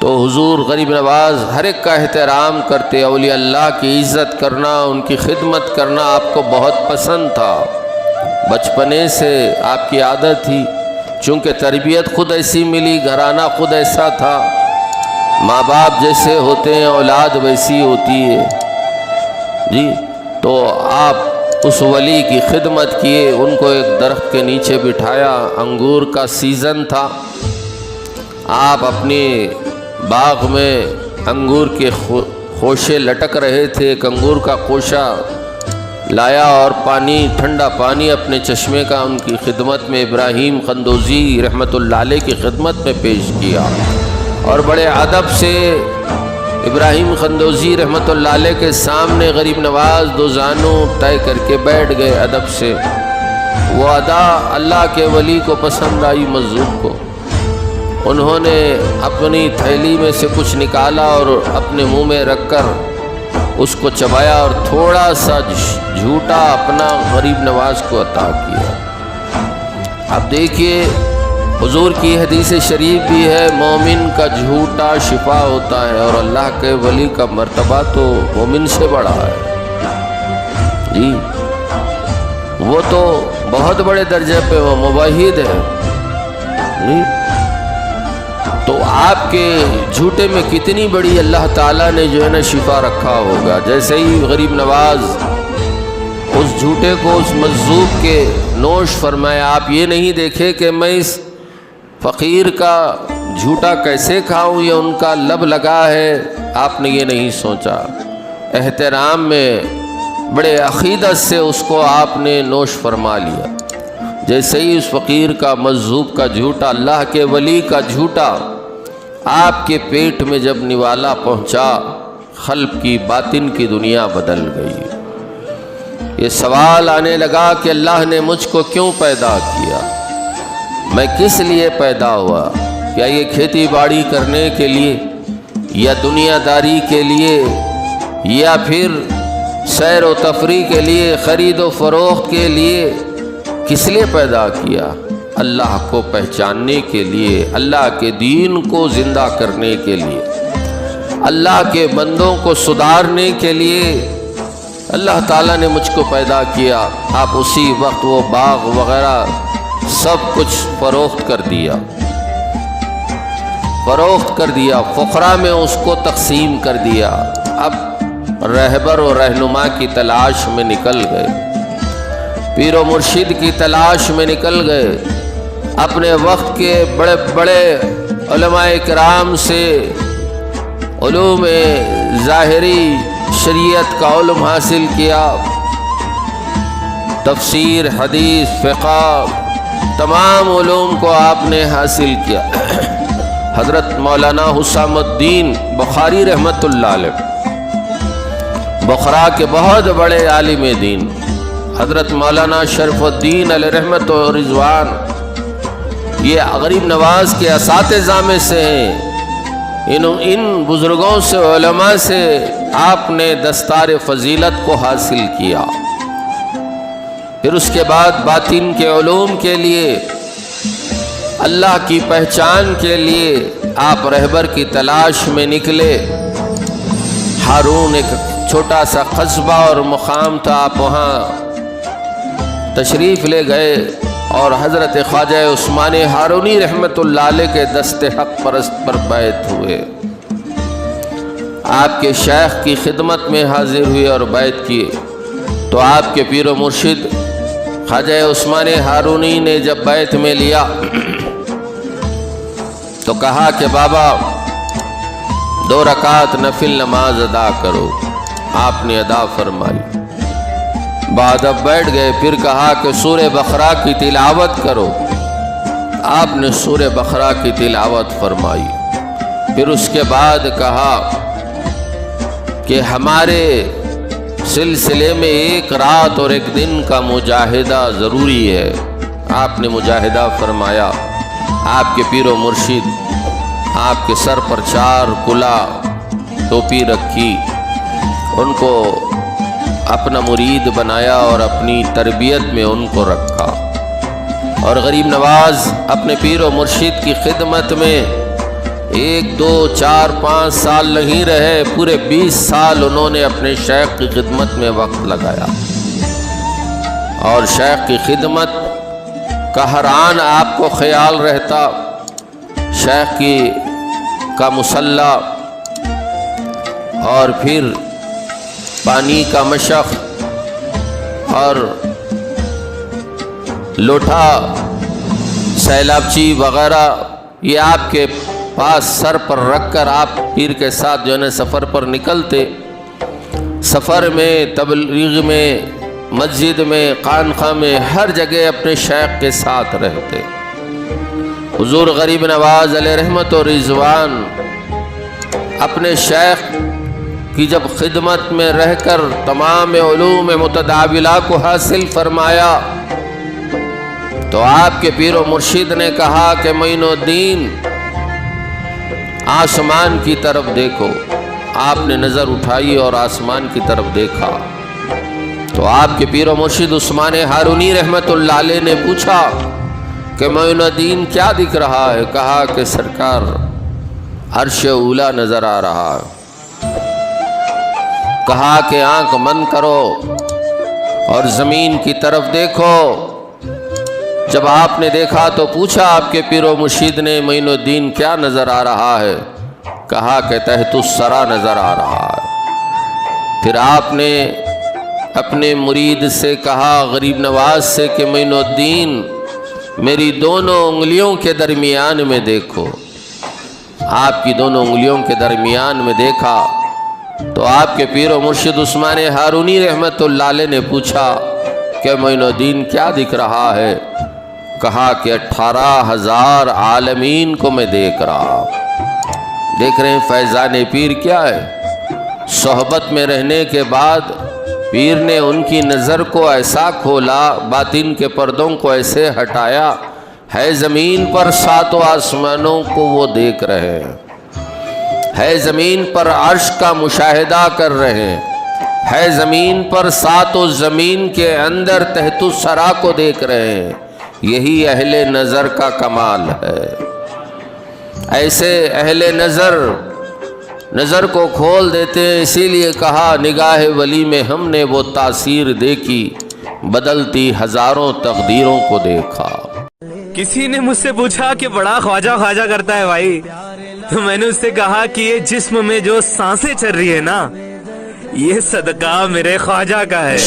تو حضور غریب نواز ہر ایک کا احترام کرتے، اولیاء اللہ کی عزت کرنا، ان کی خدمت کرنا آپ کو بہت پسند تھا، بچپنے سے آپ کی عادت تھی، چونکہ تربیت خود ایسی ملی، گھرانہ خود ایسا تھا، ماں باپ جیسے ہوتے ہیں اولاد ویسی ہوتی ہے جی۔ تو آپ اس ولی کی خدمت کیے، ان کو ایک درخت کے نیچے بٹھایا، انگور کا سیزن تھا، آپ اپنے باغ میں انگور کے خوشے لٹک رہے تھے، ایک انگور کا خوشہ لایا اور پانی، ٹھنڈا پانی اپنے چشمے کا ان کی خدمت میں ابراہیم قندوزی رحمۃ اللہ علیہ کی خدمت میں پیش کیا، اور بڑے ادب سے ابراہیم قندوزی رحمۃ اللہ علیہ کے سامنے غریب نواز دو زانوں طے کر کے بیٹھ گئے ادب سے۔ وہ ادا اللہ کے ولی کو پسند آئی، مجذوب کو۔ انہوں نے اپنی تھیلی میں سے کچھ نکالا اور اپنے منہ میں رکھ کر اس کو چبایا اور تھوڑا سا جھوٹا اپنا غریب نواز کو عطا کیا۔ اب دیکھیے حضور کی حدیث شریف بھی ہے، مومن کا جھوٹا شفا ہوتا ہے، اور اللہ کے ولی کا مرتبہ تو مومن سے بڑا ہے جی، وہ تو بہت بڑے درجے پہ وہ موحد ہے جی۔ تو آپ کے جھوٹے میں کتنی بڑی اللہ تعالیٰ نے جو ہے نا شفا رکھا ہوگا۔ جیسے ہی غریب نواز اس جھوٹے کو اس مجذوب کے نوش فرمایا، آپ یہ نہیں دیکھے کہ میں اس فقیر کا جھوٹا کیسے کھاؤں، یا ان کا لب لگا ہے، آپ نے یہ نہیں سوچا، احترام میں بڑے عقیدت سے اس کو آپ نے نوش فرما لیا۔ جیسے ہی اس فقیر کا مجذوب کا جھوٹا، اللہ کے ولی کا جھوٹا آپ کے پیٹ میں جب نوالا پہنچا، قلب کی باطن کی دنیا بدل گئی۔ یہ سوال آنے لگا کہ اللہ نے مجھ کو کیوں پیدا کیا، میں کس لیے پیدا ہوا؟ کیا یہ کھیتی باڑی کرنے کے لیے، یا دنیا داری کے لیے، یا پھر سیر و تفریح کے لیے، خرید و فروخت کے لیے؟ کس لیے پیدا کیا؟ اللہ کو پہچاننے کے لیے، اللہ کے دین کو زندہ کرنے کے لیے، اللہ کے بندوں کو سدھارنے کے لیے اللہ تعالیٰ نے مجھ کو پیدا کیا۔ آپ اسی وقت وہ باغ وغیرہ سب کچھ فروخت کر دیا، فقراء میں اس کو تقسیم کر دیا۔ اب رہبر و رہنما کی تلاش میں نکل گئے، پیر و مرشد کی تلاش میں نکل گئے، اپنے وقت کے بڑے بڑے علماء کرام سے علوم ظاہری شریعت کا علم حاصل کیا، تفسیر، حدیث، فقہ، تمام علوم کو آپ نے حاصل کیا۔ حضرت مولانا حسام الدین بخاری رحمۃ اللہ علیہ، بخارا کے بہت بڑے عالم دین، حضرت مولانا شرف الدین علیہ رحمت و رضوان، یہ غریب نواز کے اساتذہ میں سے ہیں۔ ان بزرگوں سے، علماء سے آپ نے دستار فضیلت کو حاصل کیا۔ پھر اس کے بعد باطن کے علوم کے لیے، اللہ کی پہچان کے لیے آپ رہبر کی تلاش میں نکلے۔ ہارون ایک چھوٹا سا قصبہ اور مقام تھا، آپ وہاں تشریف لے گئے اور حضرت خواجہ عثمان ہارونی رحمت اللہ علیہ کے دست حق پرست پر بیعت ہوئے، آپ کے شیخ کی خدمت میں حاضر ہوئے اور بیعت کیے۔ تو آپ کے پیر و مرشد خواجہ عثمان ہارونی نے جب بیعت میں لیا تو کہا کہ بابا 2 رکعت نفل نماز ادا کرو، آپ نے ادا فرمائی۔ بعد اب بیٹھ گئے، پھر کہا کہ سورہ بقرہ کی تلاوت کرو، آپ نے سورہ بقرہ کی تلاوت فرمائی۔ پھر اس کے بعد کہا کہ ہمارے سلسلے میں 1 رات اور 1 دن کا مجاہدہ ضروری ہے، آپ نے مجاہدہ فرمایا۔ آپ کے پیر و مرشد آپ کے سر پر 4 کلا ٹوپی رکھی، ان کو اپنا مرید بنایا اور اپنی تربیت میں ان کو رکھا، اور غریب نواز اپنے پیر و مرشد کی خدمت میں 1 2 4 5 سال نہیں رہے، پورے 20 سال انہوں نے اپنے شیخ کی خدمت میں وقت لگایا، اور شیخ کی خدمت کا ہر آن آپ کو خیال رہتا، شیخ کا مصلی اور پھر پانی کا مشق اور لوٹا سیلابچی وغیرہ، یہ آپ کے پاس سر پر رکھ کر آپ پیر کے ساتھ جو ہے سفر پر نکلتے، سفر میں، تبلیغ میں، مسجد میں، خانقاہ میں، ہر جگہ اپنے شیخ کے ساتھ رہتے۔ حضور غریب نواز علیہ رحمت و رضوان اپنے شیخ کی جب خدمت میں رہ کر تمام علوم متداولہ کو حاصل فرمایا تو آپ کے پیر و مرشد نے کہا کہ معین الدین آسمان کی طرف دیکھو۔ آپ نے نظر اٹھائی اور آسمان کی طرف دیکھا تو آپ کے پیر و مرشد عثمان ہارونی رحمت اللہ علیہ نے پوچھا کہ معین الدین کیا دکھ رہا ہے؟ کہا کہ سرکار عرش اولا نظر آ رہا ہے۔ کہا کہ آنکھ بند کرو اور زمین کی طرف دیکھو۔ جب آپ نے دیکھا تو پوچھا آپ کے پیر و مرشد نے معین الدین کیا نظر آ رہا ہے؟ کہا کہ تحت الثری نظر آ رہا ہے۔ پھر آپ نے اپنے مرید سے کہا، غریب نواز سے، کہ معین الدین میری دونوں انگلیوں کے درمیان میں دیکھو۔ آپ کی دونوں انگلیوں کے درمیان میں دیکھا تو آپ کے پیر و مرشد عثمان ہارونی رحمت اللہ علیہ نے پوچھا کہ معین الدین کیا دکھ رہا ہے؟ کہا کہ 18,000 عالمین کو میں دیکھ رہا۔ دیکھ رہے ہیں فیضان پیر کیا ہے؟ صحبت میں رہنے کے بعد پیر نے ان کی نظر کو ایسا کھولا، باطن کے پردوں کو ایسے ہٹایا، ہے زمین پر 7 آسمانوں کو وہ دیکھ رہے ہیں، ہے زمین پر عرش کا مشاہدہ کر رہے ہیں، ہے زمین پر 7 زمین کے اندر تحت الثری کو دیکھ رہے ہیں۔ یہی اہل نظر کا کمال ہے۔ ایسے اہل نظر کو کھول دیتے ہیں، اسی لیے کہا نگاہ ولی میں ہم نے وہ تاثیر دیکھی، بدلتی ہزاروں تقدیروں کو دیکھا۔ کسی نے مجھ سے پوچھا کہ بڑا خواجہ خواجہ کرتا ہے بھائی، تو میں نے اس سے کہا کہ یہ جسم میں جو سانسیں چل رہی ہے نا، یہ صدقہ میرے خواجہ کا ہے۔